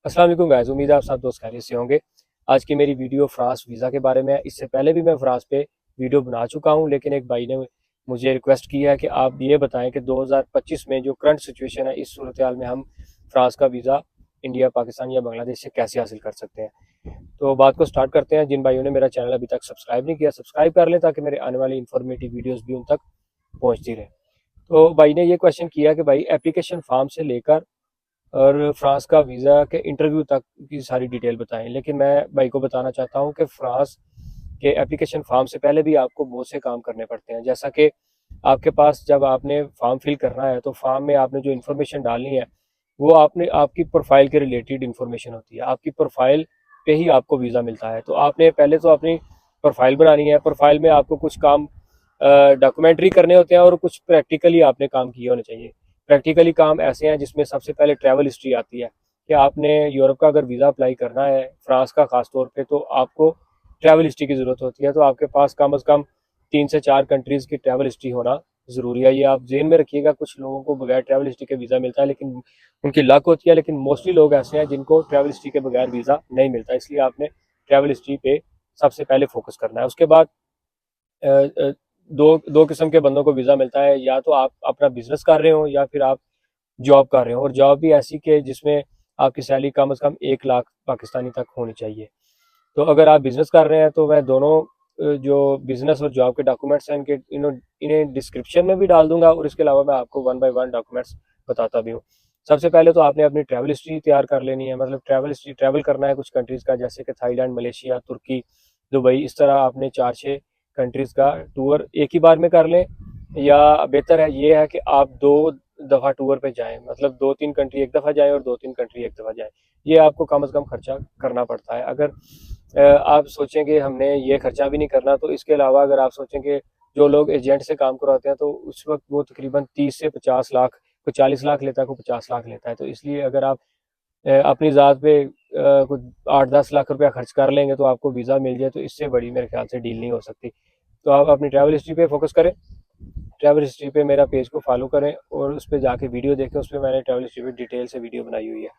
अस्सलाम वालेकुम गाइस, उम्मीद है आप सब दोस्त खैरियत से होंगे। आज की मेरी वीडियो फ्रांस वीज़ा के बारे में है। इससे पहले भी मैं फ्रांस पे वीडियो बना चुका हूं, लेकिन एक भाई ने मुझे रिक्वेस्ट की है कि आप ये बताएं कि 2025 में जो करंट सिचुएशन है, इस सूरत हाल में हम फ्रांस का वीज़ा इंडिया, पाकिस्तान या बांग्लादेश से कैसे हासिल कर सकते हैं। तो बात को स्टार्ट करते हैं। जिन भाइयों ने मेरा चैनल अभी तक सब्सक्राइब नहीं किया, सब्सक्राइब कर लें ताकि मेरे आने वाली इन्फॉर्मेटिव वीडियोज़ भी उन तक पहुँचती रहे। तो भाई ने ये क्वेश्चन किया कि भाई एप्लीकेशन फॉर्म से लेकर और फ्रांस का वीज़ा के इंटरव्यू तक की सारी डिटेल बताएं। लेकिन मैं भाई को बताना चाहता हूं कि फ्रांस के एप्लीकेशन फॉर्म से पहले भी आपको बहुत से काम करने पड़ते हैं। जैसा कि आपके पास जब आपने फॉर्म फिल करना है तो फॉर्म में आपने जो इन्फॉर्मेशन डालनी है वो आपने आपकी प्रोफाइल के रिलेटेड इन्फॉर्मेशन होती है। आपकी प्रोफाइल पे ही आपको वीज़ा मिलता है। तो आपने पहले तो अपनी प्रोफाइल बनानी है। प्रोफाइल में आपको कुछ काम डॉक्यूमेंट्री करने होते हैं और कुछ प्रैक्टिकली आपने काम किए होने चाहिए। प्रैक्टिकली काम ऐसे हैं जिसमें सबसे पहले ट्रैवल हिस्ट्री आती है कि आपने यूरोप का अगर वीज़ा अप्लाई करना है, फ्रांस का खास तौर पे, तो आपको ट्रैवल हिस्ट्री की ज़रूरत होती है। तो आपके पास कम से कम 3 से 4 कंट्रीज़ की ट्रैवल हिस्ट्री होना ज़रूरी है। ये आप जेन में रखिएगा। कुछ लोगों को बगैर ट्रैवल हिस्ट्री के वीज़ा मिलता है, लेकिन उनकी लक होती है। लेकिन मोस्टली लोग ऐसे हैं जिनको ट्रैवल हिस्ट्री के बगैर वीज़ा नहीं मिलता। इसलिए आपने ट्रैवल हिस्ट्री पे सबसे पहले फोकस करना है। उसके बाद अ, अ, दो दो किस्म के बंदों को वीज़ा मिलता है। या तो आप अपना बिजनेस कर रहे हो या फिर आप जॉब कर रहे हो, और जॉब भी ऐसी के जिसमें आपकी सैलरी कम से कम 1 लाख पाकिस्तानी तक होनी चाहिए। तो अगर आप बिजनेस कर रहे हैं तो मैं दोनों जो बिजनेस और जॉब के डॉक्यूमेंट्स हैं इन्हें डिस्क्रिप्शन में भी डाल दूंगा, और इसके अलावा मैं आपको 1 बाय 1 डॉक्यूमेंट्स बताता भी हूँ। सबसे पहले तो आपने अपनी ट्रैवल हिस्ट्री तैयार कर लेनी है। मतलब ट्रैवल हिस्ट्री, ट्रैवल करना है कुछ कंट्रीज़ का, जैसे कि थाईलैंड, मलेशिया, तुर्की, दुबई। इस तरह आपने 4-6 कंट्रीज़ का टूर एक ही बार में कर लें, या बेहतर है ये है कि आप 2 दफ़ा टूर पे जाएं। मतलब 2-3 कंट्री एक दफ़ा जाएं और 2-3 कंट्री एक दफ़ा जाएं। ये आपको कम से कम खर्चा करना पड़ता है। अगर आप सोचें कि हमने ये खर्चा भी नहीं करना, तो इसके अलावा अगर आप सोचें कि जो लोग एजेंट से काम करवाते हैं तो उस वक्त वो तकरीबन 30 से 50 लाख, कोई 40 लाख लेता है, कोई 50 लाख लेता है। तो इसलिए अगर आप अपनी ज़ात पे कुछ 8-10 लाख रुपया खर्च कर लेंगे तो आपको वीज़ा मिल जाए, तो इससे बड़ी मेरे ख्याल से डील नहीं हो सकती। तो आप अपनी ट्रैवल हिस्ट्री पे फोकस करें। ट्रैवल हिस्ट्री पे मेरा पेज को फॉलो करें और उस पर जाके वीडियो देखें। उस पर मैंने ट्रैवल हिस्ट्री पे डिटेल से वीडियो बनाई हुई है।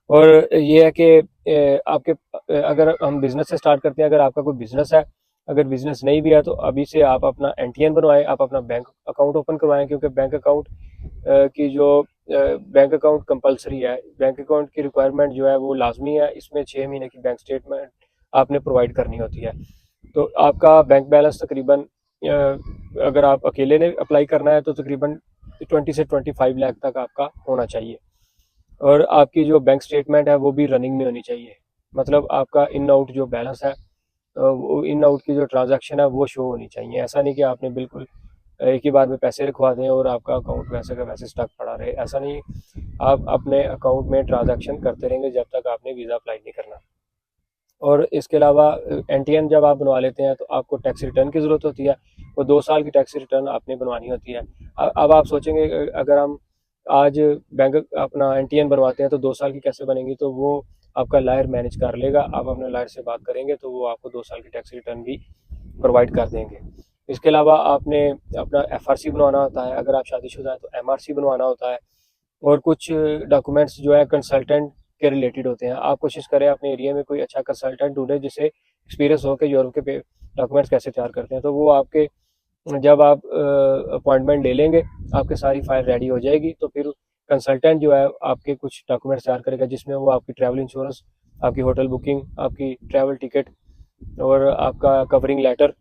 और ये है कि आपके अगर हम बिजनेस से स्टार्ट करते हैं, अगर आपका कोई बिजनेस है, अगर बिजनेस नहीं भी है तो अभी से आप अपना एनटीएन बनवाएं, आप अपना बैंक अकाउंट ओपन करवाएं। क्योंकि बैंक अकाउंट की जो बैंक अकाउंट कंपलसरी है, बैंक अकाउंट की रिक्वायरमेंट जो है वो लाजमी है। इसमें 6 महीने की बैंक स्टेटमेंट आपने प्रोवाइड करनी होती है। तो आपका बैंक बैलेंस तकरीबन अगर आप अकेले ने अप्लाई करना है तो तकरीबन 20 से 25 लाख तक आपका होना चाहिए। और आपकी जो बैंक स्टेटमेंट है वो भी रनिंग में होनी चाहिए। मतलब आपका इन आउट जो बैलेंस है, वो इन आउट की जो ट्रांजैक्शन है वो शो होनी चाहिए। ऐसा नहीं कि आपने बिल्कुल एक ही बार में पैसे रखवा दें और आपका अकाउंट वैसे का वैसे स्टक पड़ा रहे। ऐसा नहीं। आप अपने अकाउंट में ट्रांजैक्शन करते रहेंगे जब तक आपने वीज़ा अप्लाई नहीं करना। और इसके अलावा एनटीएन जब आप बनवा लेते हैं तो आपको टैक्स रिटर्न की ज़रूरत होती है। वो 2 साल की टैक्स रिटर्न आपने बनवानी होती है। अब आप सोचेंगे अगर हम आज बैंक अपना एनटीएन बनवाते हैं तो 2 साल की कैसे बनेगी, तो वो आपका लायर मैनेज कर लेगा। आप अपने लायर से बात करेंगे तो वो आपको 2 साल की टैक्स रिटर्न भी प्रोवाइड कर देंगे। इसके अलावा आपने अपना एफआरसी बनवाना होता है। अगर आप शादीशुदा हैं तो एमआरसी बनवाना होता है। और कुछ डॉक्यूमेंट्स जो है कंसल्टेंट के रिलेटेड होते हैं। आप कोशिश करें अपने एरिया में कोई अच्छा कंसल्टेंट ढूंढें जिसे एक्सपीरियंस हो कि यूरोप के डॉक्यूमेंट्स कैसे तैयार करते हैं। तो वो आपके जब आप अपॉइंटमेंट ले लेंगे, आपकी सारी फाइल रेडी हो जाएगी, तो फिर कंसल्टेंट जो है आपके कुछ डॉक्यूमेंट्स तैयार करेगा, जिसमें वो आपकी ट्रैवल इंश्योरेंस, आपकी होटल बुकिंग, आपकी ट्रैवल टिकट और आपका कवरिंग लेटर।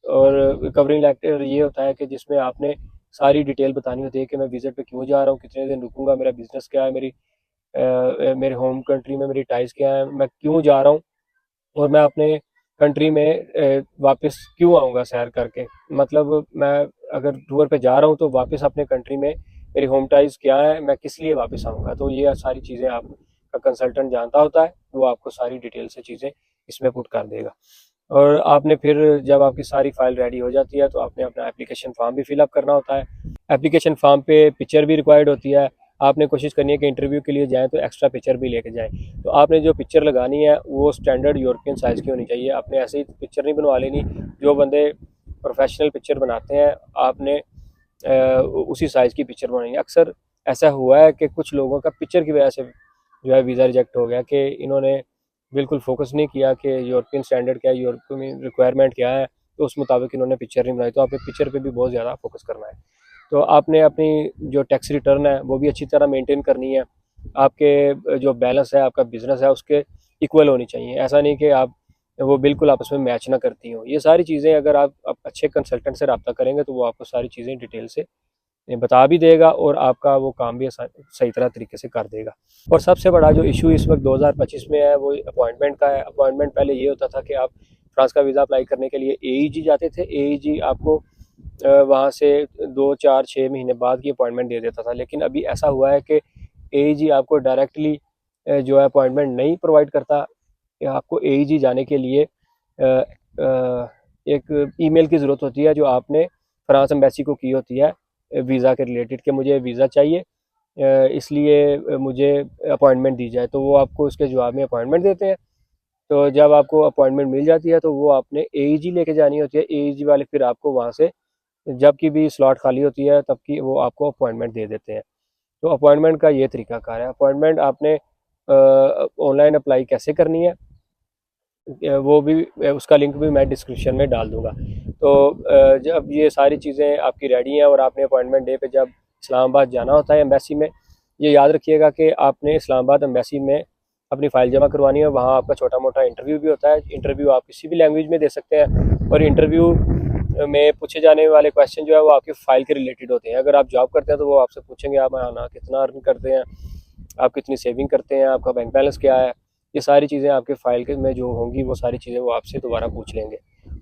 और कवरिंग लेटर ये होता है कि जिसमें आपने सारी डिटेल बतानी होती है कि मैं विजिट पे क्यों जा रहा हूँ, कितने दिन रुकूंगा, मेरा बिजनेस क्या है, मेरे होम कंट्री में मेरी टाइज क्या है, मैं क्यों जा रहा हूँ, और मैं अपने कंट्री में वापस क्यों आऊँगा सैर करके। मतलब मैं अगर टूर पे जा रहा हूँ तो वापस अपने कंट्री में मेरी होम टाइज क्या है, मैं किस लिए वापस आऊँगा। तो ये सारी चीज़ें आपका कंसल्टेंट जानता होता है। वो आपको सारी डिटेल से चीज़ें इसमें पुट कर देगा। और आपने फिर जब आपकी सारी फाइल रेडी हो जाती है तो आपने अपना एप्लीकेशन फॉर्म भी फिलअप करना होता है। एप्लीकेशन फॉर्म पे पिक्चर भी रिक्वायर्ड होती है। आपने कोशिश करनी है कि इंटरव्यू के लिए जाएँ तो एक्स्ट्रा पिक्चर भी लेके जाएँ। तो आपने जो पिक्चर लगानी है वो स्टैंडर्ड यूरोपियन साइज़ की होनी चाहिए। आपने ऐसे ही पिक्चर नहीं बनवा लेनी। जो बंदे प्रोफेशनल पिक्चर बनाते हैं, आपने उसी साइज़ की पिक्चर बनानी है। अक्सर ऐसा हुआ है कि कुछ लोगों का पिक्चर की वजह से जो है वीज़ा रिजेक्ट हो गया कि इन्होंने बिल्कुल फोकस नहीं किया कि यूरोपियन स्टैंडर्ड क्या है, यूरोपियन रिक्वायरमेंट क्या है, तो उस मुताबिक इन्होंने पिक्चर नहीं बनाई। तो आपने पिक्चर पे भी बहुत ज़्यादा फोकस करना है। तो आपने अपनी जो टैक्स रिटर्न है वो भी अच्छी तरह मेंटेन करनी है। आपके जो बैलेंस है, आपका बिजनेस है, उसके इक्वल होनी चाहिए। ऐसा नहीं कि आप वो बिल्कुल आपस में मैच ना करती हों। ये सारी चीज़ें अगर आप अच्छे कंसल्टेंट से रब्ता करेंगे तो वो आपको सारी चीज़ें डिटेल से बता भी देगा और आपका वो काम भी सही तरह तरीके से कर देगा। और सबसे बड़ा जो इशू इस वक्त 2025 में है वो अपॉइंटमेंट का है। अपॉइंटमेंट पहले ये होता था कि आप फ्रांस का वीज़ा अप्लाई करने के लिए AEG जाते थे। AEG आपको वहाँ से 2 4 6 महीने बाद की अपॉइंटमेंट दे देता था। लेकिन अभी ऐसा हुआ है कि AEG आपको डायरेक्टली जो है अपॉइंटमेंट नहीं प्रोवाइड करता। आपको AEG जाने के लिए एक ईमेल की ज़रूरत होती है जो आपने फ्रांस एम्बेसी को की होती है वीज़ा के रिलेटेड कि मुझे वीज़ा चाहिए, इसलिए मुझे अपॉइंटमेंट दी जाए। तो वो आपको उसके जवाब में अपॉइंटमेंट देते हैं। तो जब आपको अपॉइंटमेंट मिल जाती है तो वो आपने AEG लेके जानी होती है। AEG वाले फिर आपको वहाँ से जब की भी स्लॉट खाली होती है तब की वो आपको अपॉइंटमेंट दे देते हैं। तो अपॉइंटमेंट का ये तरीकाकार है। अपॉइंटमेंट आपने ऑनलाइन अप्लाई कैसे करनी है, वो भी उसका लिंक भी मैं डिस्क्रिप्शन में डाल दूंगा। तो जब ये सारी चीज़ें आपकी रेडी हैं और आपने अपॉइंटमेंट डे पे जब इस्लामाबाद जाना होता है एम्बेसी में, ये याद रखिएगा कि आपने इस्लामाबाद एम्बेसी में अपनी फ़ाइल जमा करवानी है। वहाँ आपका छोटा मोटा इंटरव्यू भी होता है। इंटरव्यू आप किसी भी लैंग्वेज में दे सकते हैं और इंटरव्यू में पूछे जाने वाले क्वेश्चन जो है वो आपकी फ़ाइल के रिलेटेड होते हैं। अगर आप जॉब करते हैं तो वो आपसे पूछेंगे आप आना कितना अर्न करते हैं, आप कितनी सेविंग करते हैं, आपका बैंक बैलेंस क्या है। ये सारी चीज़ें आपके फ़ाइल के में जो होंगी वो सारी चीज़ें वो आपसे दोबारा पूछ लेंगे।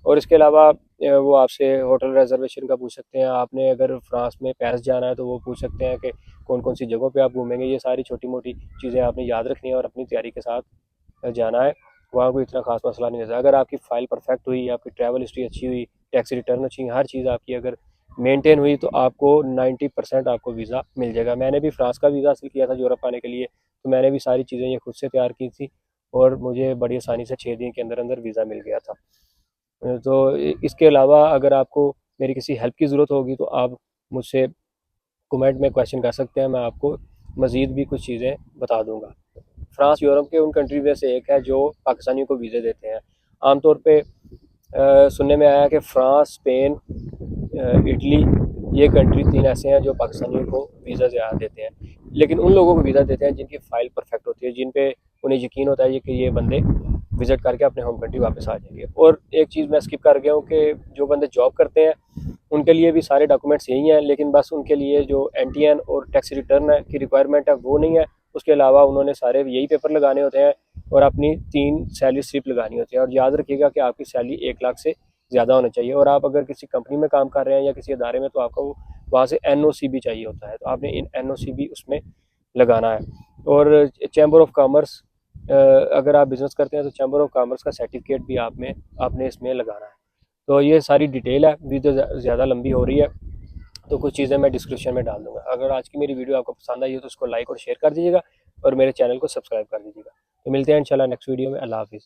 और इसके अलावा वो आपसे होटल रिजर्वेशन का पूछ सकते हैं। आपने अगर फ्रांस में पेरिस जाना है तो वो पूछ सकते हैं कि कौन कौन सी जगहों पे आप घूमेंगे। ये सारी छोटी मोटी चीज़ें आपने याद रखनी है और अपनी तैयारी के साथ जाना है। वहाँ कोई इतना खास मसला नहीं रहता। अगर आपकी फ़ाइल परफेक्ट हुई, आपकी ट्रैवल हिस्ट्री अच्छी हुई, टैक्स रिटर्न अच्छी, हर चीज़ आपकी अगर मेंटेन हुई तो आपको 90% आपको वीज़ा मिल जाएगा। मैंने भी फ्रांस का वीज़ा हासिल किया था यूरोप आने के लिए, तो मैंने भी सारी चीज़ें ये खुद से तैयार की थी और मुझे बड़ी आसानी से 6 दिन के अंदर अंदर वीज़ा मिल गया था। तो इसके अलावा अगर आपको मेरी किसी हेल्प की ज़रूरत होगी तो आप मुझसे कमेंट में क्वेश्चन कर सकते हैं। मैं आपको मज़ीद भी कुछ चीज़ें बता दूंगा। फ्रांस यूरोप के उन कंट्री में से एक है जो पाकिस्तानियों को वीज़े देते हैं। आमतौर पे सुनने में आया कि फ्रांस, स्पेन, इटली, ये कंट्री 3 ऐसे हैं जो पाकिस्तानियों को वीज़ा ज़्यादा देते हैं। लेकिन उन लोगों को वीज़ा देते हैं जिनकी फ़ाइल परफेक्ट होती है, जिन पे उन्हें यकीन होता है कि ये बंदे विज़िट करके अपने होम कंट्री वापस आ जाएंगे। और एक चीज़ मैं स्किप कर गया हूँ कि जो बंदे जॉब करते हैं उनके लिए भी सारे डॉक्यूमेंट्स यही हैं, लेकिन बस उनके लिए जो NTN और टैक्स रिटर्न है की रिक्वायरमेंट है वो नहीं है। उसके अलावा उन्होंने सारे यही पेपर लगाने होते हैं और अपनी 3 सैलरी स्लिप लगानी होती है। और याद रखिएगा कि आपकी सैलरी 1 लाख से ज़्यादा होना चाहिए। और आप अगर किसी कंपनी में काम कर रहे हैं या किसी अदारे में तो आपका वो वहाँ से NOC भी चाहिए होता है, तो आपने इन NOC भी उसमें लगाना है। और चैम्बर ऑफ कॉमर्स, अगर आप बिज़नेस करते हैं तो चैम्बर ऑफ कॉमर्स का सर्टिफिकेट भी आपने इसमें लगाना है। तो ये सारी डिटेल है, वीडियो ज़्यादा लंबी हो रही है तो कुछ चीज़ें मैं डिस्क्रिप्शन में डाल दूंगा। अगर आज की मेरी वीडियो आपको पसंद आई हो तो उसको लाइक और शेयर कर दीजिएगा और मेरे चैनल को सब्सक्राइब कर दीजिएगा। तो मिलते हैं इंशाल्लाह नेक्स्ट वीडियो में। अल्लाह हाफिज़।